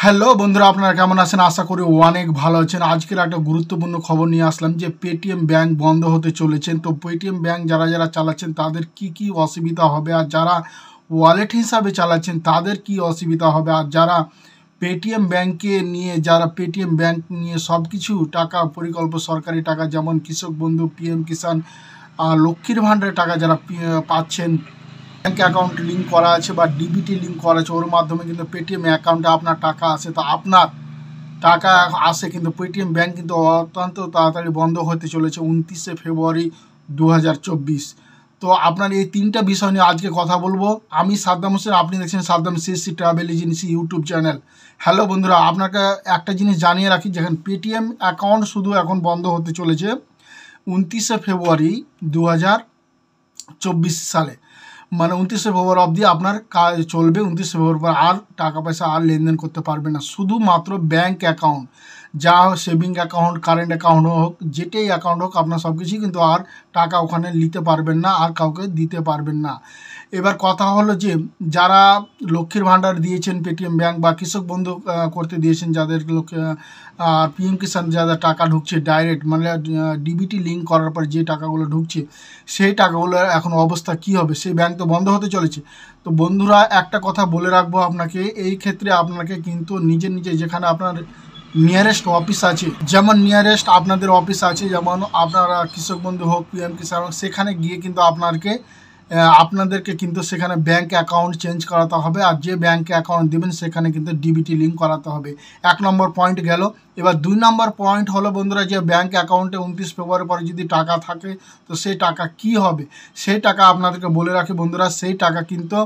Hello বন্ধুরা, আপনারা কেমন আছেন? আশা করি অনেক ভালো আছেন। আজকের একটা গুরুত্বপূর্ণ খবর নিয়ে আসলাম যে পেটিএম ব্যাংক বন্ধ হতে চলেছেন। তো পেটিএম ব্যাংক যারা চালাচ্ছেন তাদের কি অসুবিধা হবে, আর যারা ওয়ালেট হিসাবে চালাচ্ছেন তাদের কি অসুবিধা হবে, আর যারা পেটিএম ব্যাংকে নিয়ে পেটিএম ব্যাংক নিয়ে সব কিছু টাকা সরকারি টাকা যেমন কৃষক বন্ধু, পিএম কিষাণ, লক্ষ্মীর ভাণ্ডারের টাকা যারা পাচ্ছেন, ব্যাঙ্ক অ্যাকাউন্ট লিঙ্ক করা আছে বা ডিবিটি লিঙ্ক করা আছে, ওর মাধ্যমে কিন্তু পেটিএম অ্যাকাউন্টে আপনার টাকা আসে। তো আপনার টাকা আসে, কিন্তু পেটিএম ব্যাঙ্ক কিন্তু অত্যন্ত তাড়াতাড়ি বন্ধ হতে চলেছে 29শে ফেব্রুয়ারি 2024। তো আপনার এই তিনটা বিষয় নিয়ে আজকে কথা বলবো। আমি সাদ্দাম হোসেন, আপনি দেখছেন Saddam CSC travel agency YouTube channel. Hello বন্ধুরা, আপনাকে একটা জিনিস জানিয়ে রাখি, যেখানে পেটিএম অ্যাকাউন্ট শুধু এখন বন্ধ হতে চলেছে 29শে ফেব্রুয়ারি 2024 সালে, মানে 29শে ফেব্রুয়ারি অবধি আপনার কাজ চলবে। 29শে ফেব্রুয়ারি পর আর টাকা পয়সা আর লেনদেন করতে পারবে না। শুধুমাত্র ব্যাঙ্ক অ্যাকাউন্ট, যা সেভিং অ্যাকাউন্ট, কারেন্ট অ্যাকাউন্ট হোক, যেটাই অ্যাকাউন্ট হোক, আপনার সব কিছুই কিন্তু আর টাকা ওখানে নিতে পারবেন না, আর কাউকে দিতে পারবেন না। এবার কথা হলো যে যারা লক্ষ্মীর ভাণ্ডার দিয়েছেন পেটিএম ব্যাংক, বা কৃষক বন্ধু করতে দিয়েছেন, যাদের পিএম কিষাণ যাদের টাকা ঢুকছে ডাইরেক্ট, মানে ডিবিটি লিঙ্ক করার পর যে টাকাগুলো ঢুকছে, সেই টাকাগুলোর এখন অবস্থা কি হবে? সেই ব্যাংক তো বন্ধ হতে চলেছে। তো বন্ধুরা, একটা কথা বলে রাখবো আপনাকে, এই ক্ষেত্রে আপনাকে কিন্তু নিজে যেখানে আপনার নিয়ারেস্ট অফিস আছে, যেমন নিয়ারেস্ট আপনাদের অফিস আছে, যেমন আপনারা কৃষক বন্ধু হোক, পিএম কিষাণ হোক, সেখানে গিয়ে কিন্তু আপনাদেরকে কিন্তু সেখানে ব্যাঙ্ক অ্যাকাউন্ট চেঞ্জ করাতে হবে। আর যে ব্যাঙ্কে অ্যাকাউন্ট দেবেন সেখানে কিন্তু ডিবিটি লিঙ্ক করাতে হবে। 1 নম্বর পয়েন্ট গেল। এবার 2 নম্বর পয়েন্ট হলো বন্ধুরা, যে ব্যাঙ্ক অ্যাকাউন্টে 29 ফেব্রুয়ারি পরে যদি টাকা থাকে, তো সেই টাকা কি হবে? সেই টাকা আপনাদেরকে বলে রাখি বন্ধুরা, সেই টাকা কিন্তু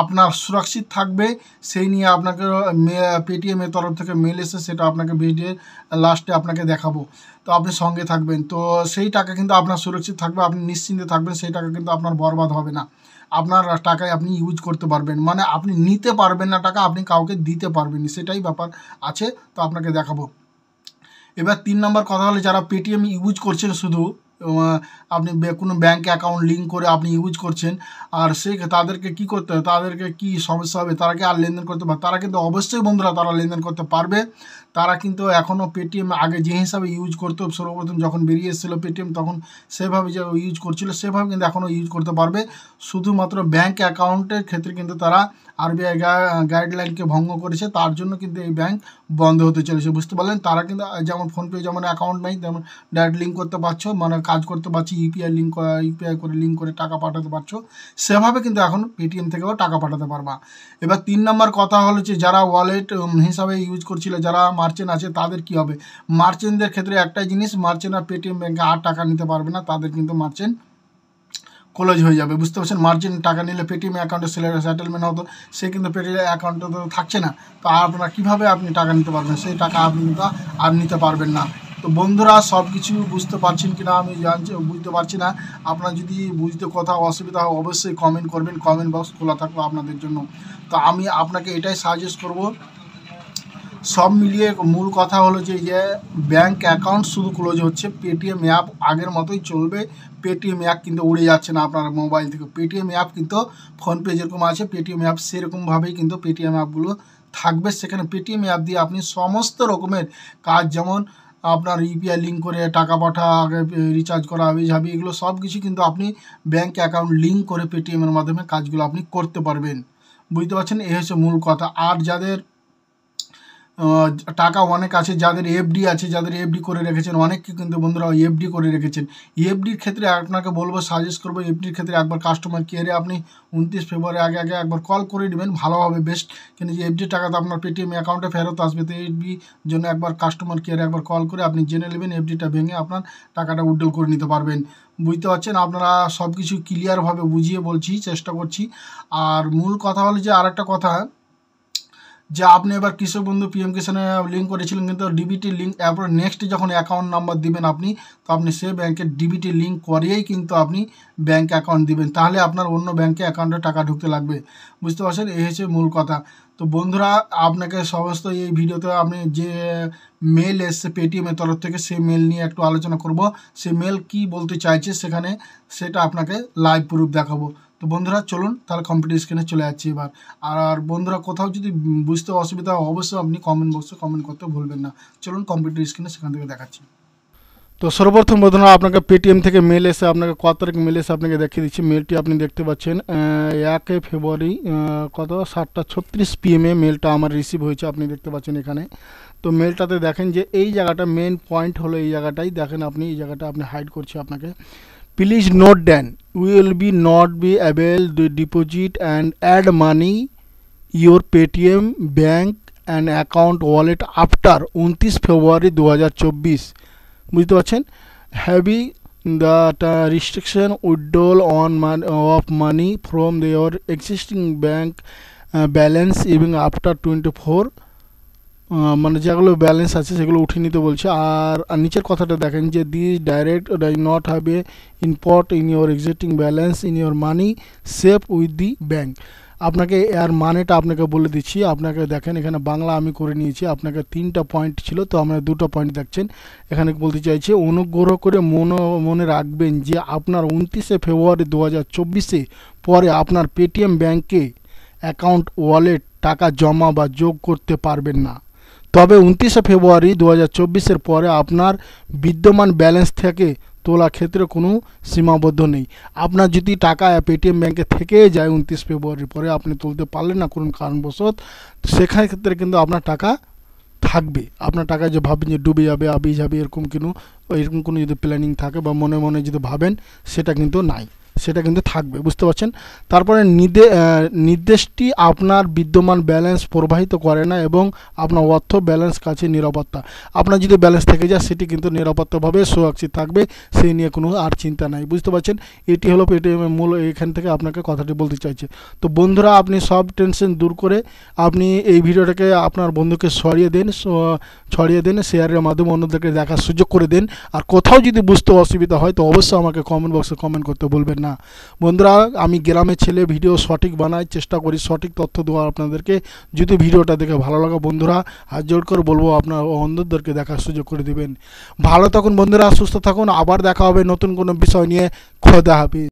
আপনার সুরক্ষিত থাকবে। সেই নিয়ে আপনাকে পেটিএমের তরফ থেকে মেল এসে, সেটা আপনাকে ভিডিওর লাস্টে আপনাকে দেখাবো। তো আপনি সঙ্গে থাকবেন। তো সেই টাকা কিন্তু আপনার সুরক্ষিত থাকবে, আপনি নিশ্চিন্তে থাকবেন। সেই টাকা কিন্তু আপনার বরবাদ হবে না, আপনার টাকায় আপনি ইউজ করতে পারবেন। মানে আপনি নিতে পারবেন না টাকা, আপনি কাউকে দিতে পারবেন না, সেটাই ব্যাপার আছে। তো আপনাকে দেখাবো। এবার 3 নম্বর কথা হলো, যারা পেটিএম ইউজ করছেন শুধু, আপনি কোনো ব্যাঙ্ক অ্যাকাউন্ট লিঙ্ক করে আপনি ইউজ করছেন, আর তাদেরকে কি করতে হবে, তাদেরকে কি সমস্যা হবে, তারা কি আর লেনদেন করতে পারে? তারা কিন্তু অবশ্যই বন্ধুরা তারা লেনদেন করতে পারবে। তারা কিন্তু এখনও পেটিএম আগে যে হিসাবে ইউজ করতো, সর্বপ্রথম যখন বেরিয়ে এসেছিলো পেটিএম, তখন সেভাবে যে ইউজ করছিল সেভাবে কিন্তু এখনও ইউজ করতে পারবে। শুধুমাত্র ব্যাঙ্ক অ্যাকাউন্টের ক্ষেত্রে কিন্তু তারা আরবিআই গাইডলাইনকে ভঙ্গ করেছে, তার জন্য কিন্তু এই ব্যাঙ্ক বন্ধ হতে চলেছে, বুঝতে পারলেন? তারা কিন্তু যেমন ফোনপে যেমন অ্যাকাউন্ট নেই, তেমন ডাইরেক্ট লিঙ্ক করতে পারছো, মানে কাজ করতে পারছি, ইউপিআই করে লিঙ্ক করে টাকা পাঠাতে পারছো, সেভাবে কিন্তু এখন পেটিএম থেকেও টাকা পাঠাতে পারবা। এবার 3 নম্বর কথা হলো যে যারা ওয়ালেট হিসাবে ইউজ করছিল, যারা মার্চেন্ট আছে, তাদের কি হবে? মার্চেন্টদের ক্ষেত্রে একটাই জিনিস, মার্চেন্ট আর পেটিএম ব্যাঙ্কে আর টাকা নিতে পারবে না, তাদের কিন্তু মার্চেন্ট ক্লোজ হয়ে যাবে, বুঝতে পারছেন? মার্জিন টাকা নিলে পেটিএম অ্যাকাউন্টে সেটেলমেন্ট হতো, সে কিন্তু পেটিএম অ্যাকাউন্টে তো থাকছে না। তো আপনারা কীভাবে আপনি টাকা নিতে পারবেন? সেই টাকা আপনি কিন্তু আর নিতে পারবেন না। তো বন্ধুরা, সব কিছু বুঝতে পারছেন কিনা আমি বুঝতে পারছি না। আপনার যদি বুঝতে কোথাও অসুবিধা হয়, অবশ্যই কমেন্ট করবেন, কমেন্ট বক্স খোলা থাকবে আপনাদের জন্য। তো আমি আপনাকে এটাই সাজেস্ট করব, সব মিলিয়ে মূল কথা হলো যে ব্যাঙ্ক অ্যাকাউন্ট শুধু ক্লোজ হচ্ছে, পেটিএম অ্যাপ আগের মতোই চলবে। পেটিএম অ্যাপ কিন্তু উড়ে যাচ্ছে না আপনার মোবাইল থেকে। পেটিএম অ্যাপ কিন্তু ফোনপে যেরকম আছে, পেটিএম অ্যাপ সেরকমভাবেই কিন্তু পেটিএম অ্যাপগুলো থাকবে। সেখানে পেটিএম অ্যাপ দিয়ে আপনি সমস্ত রকমের কাজ, যেমন আপনার ইউপিআই লিঙ্ক করে টাকা পাঠা, আগে রিচার্জ করা, হাবি এগুলো সব কিছু কিন্তু আপনি ব্যাঙ্ক অ্যাকাউন্ট লিঙ্ক করে পেটিএমের মাধ্যমে কাজগুলো আপনি করতে পারবেন, বুঝতে পারছেন? এই হচ্ছে মূল কথা। আর যাদের টাকা অনেক আছে, যাদের এফডি আছে, যাদের এফডি করে রেখেছেন, অনেককে কিন্তু বন্ধুরা এফডি করে রেখেছেন, এফডির ক্ষেত্রে আপনাকে বলবো, সাজেস্ট করবো, এফডির ক্ষেত্রে একবার কাস্টমার কেয়ারে আপনি 29 ফেব্রুয়ারি আগে একবার কল করে নেবেন, ভালোভাবে বেস্ট। কিন্তু যে এফডির টাকা তো আপনার পেটিএম অ্যাকাউন্টে ফেরত আসবে, তো এফডির জন্য একবার কাস্টমার কেয়ারে একবার কল করে আপনি জেনে নেবেন, এফডিটা ভেঙে আপনার টাকাটা উইথড্রল করে নিতে পারবেন, বুঝতে পারছেন? আপনারা সব কিছু ক্লিয়ারভাবে বুঝিয়ে বলছি, চেষ্টা করছি। আর মূল কথা হলো যে আরেকটা কথা, যে আপনি এবার কৃষক বন্ধু পিএম কিষাণে লিঙ্ক করেছিলেন, কিন্তু ডিবিটি লিঙ্ক এরপর নেক্সট যখন অ্যাকাউন্ট নাম্বার দিবেন আপনি, তো আপনি সেই ব্যাংকের ডিবিটি লিঙ্ক করিয়েই কিন্তু আপনি ব্যাঙ্ক অ্যাকাউন্ট দিবেন, তাহলে আপনার অন্য ব্যাঙ্কে অ্যাকাউন্টে টাকা ঢুকতে লাগবে, বুঝতে পারছেন? এই হচ্ছে মূল কথা। তো বন্ধুরা, আপনাকে সমস্ত এই ভিডিওতে আপনি যে মেল এসছে পেটিএমের তরফ থেকে, সেই মেল নিয়ে একটু আলোচনা করব। সেই মেল কি বলতে চাইছে সেখানে, সেটা আপনাকে লাইভ প্রুফ দেখাবো। তো বন্ধুরা চলুন তাহলে কম্পিউটার স্ক্রিনে চলে যাচ্ছি এবার। আর বন্ধুরা কোথাও যদি বুঝতে অসুবিধা হয় অবশ্যই আপনি কমেন্ট বক্সে কমেন্ট করতে ভুলবেন না। চলুন কম্পিউটার স্ক্রিনে সেখান থেকে দেখাচ্ছি। তো সর্বপ্রথম বন্ধুরা আপনাকে পেটিএম থেকে মেল এসে আপনাকে কত তারিখ মেল এসে আপনাকে দেখিয়ে দিচ্ছি। মেলটি আপনি দেখতে পাচ্ছেন 1 ফেব্রুয়ারি কত 7:36 PM মেলটা আমার রিসিভ হয়েছে, আপনি দেখতে পাচ্ছেন এখানে। তো মেলটাতে দেখেন যে এই জায়গাটা মেন পয়েন্ট হলো এই জায়গাটাই দেখেন, আপনি এই জায়গাটা আপনি হাইড করছি আপনাকে। Please note then will be not be able to deposit and add money your Paytm bank and account wallet after 29 February 2024। বুঝতে পারছেন, heavy the restriction withdrawal on of money from দেওয়ার এক্সিস্টিং ব্যাঙ্ক ব্যালেন্স এবং after 24 মানে যেগুলো balance আছে সেগুলো উঠিয়ে নিতে বলছে। আর নিচের কথাটা দেখেন যে this direct does not have a import in your existing balance in your money save with the bank. আপনাকে এর মানেটা আপনাকে বলে দিচ্ছি। আপনাকে দেখেন এখানে বাংলা আমি করে নিয়েছি, আপনাকে 3টা পয়েন্ট ছিল তো আমরা 2টা পয়েন্ট দেখছেন। এখানে বলতে চাইছে অনুগ্রহ করে মনে রাখবেন যে আপনার 29 ফেব্রুয়ারি 2024 পরে আপনার পেটিএম ব্যাঙ্কে অ্যাকাউন্ট ওয়ালেট টাকা জমা বা যোগ করতে পারবেন না। তবে 29 ফেব্রুয়ারি 2024 পরে আপনার বিদ্যমান ব্যালেন্স থেকে তোলা ক্ষেত্রে কোনো সীমাবদ্ধ নেই। আপনার যদি টাকা পেটিএম ব্যাঙ্কে থেকে যায় 29 ফেব্রুয়ারির পরে আপনি তুলতে পারলেন না কোনো কারণবশত, সেখানে ক্ষেত্রে কিন্তু আপনার টাকা থাকবে। আপনার টাকা যে ভাবেন যে ডুবে যাবে আবিয়ে যাবে এরকম কোনো যদি প্ল্যানিং থাকে বা মনে মনে যদি ভাবেন সেটা কিন্তু নাই, সেটা কিন্তু থাকবে। বুঝতে পারছেন। তারপরে নির্দেশটি আপনার বিদ্যমান ব্যালেন্স প্রবাহিত করে না এবং আপনার অর্থ ব্যালেন্স কাছে নিরাপত্তা। আপনার যদি ব্যালেন্স থেকে যায় সেটি কিন্তু নিরাপত্তাভাবে সুরক্ষিত থাকবে, সেই নিয়ে কোনো আর চিন্তা নাই। বুঝতে পারছেন, এটি হলো পেটিএমের মূল। এখান থেকে আপনাকে কথাটি বলতে চাইছে। তো বন্ধুরা আপনি সব টেনশন দূর করে আপনি এই ভিডিওটাকে আপনার বন্ধুকে ছড়িয়ে দেন, শেয়ারের মাধ্যমে অন্যদেরকে দেখার সুযোগ করে দেন। আর কোথাও যদি বুঝতে অসুবিধা হয় তো অবশ্যই আমাকে কমেন্ট বক্সে কমেন্ট করতে বলবেন না। বন্ধুরা আমি গ্রামের ছেলে, ভিডিও সঠিক বানাই, চেষ্টা করি সঠিক তথ্য দেওয়ার আপনাদেরকে। যদি ভিডিওটা দেখে ভালো লাগে বন্ধুরা হাত জোড় করে বলবো আপনার অন্যদেরকে দেখার সুযোগ করে দিবেন। ভালো থাকুন বন্ধুরা, সুস্থ থাকুন, আবার দেখা হবে নতুন কোনো বিষয় নিয়ে। খোদা হাফেজ।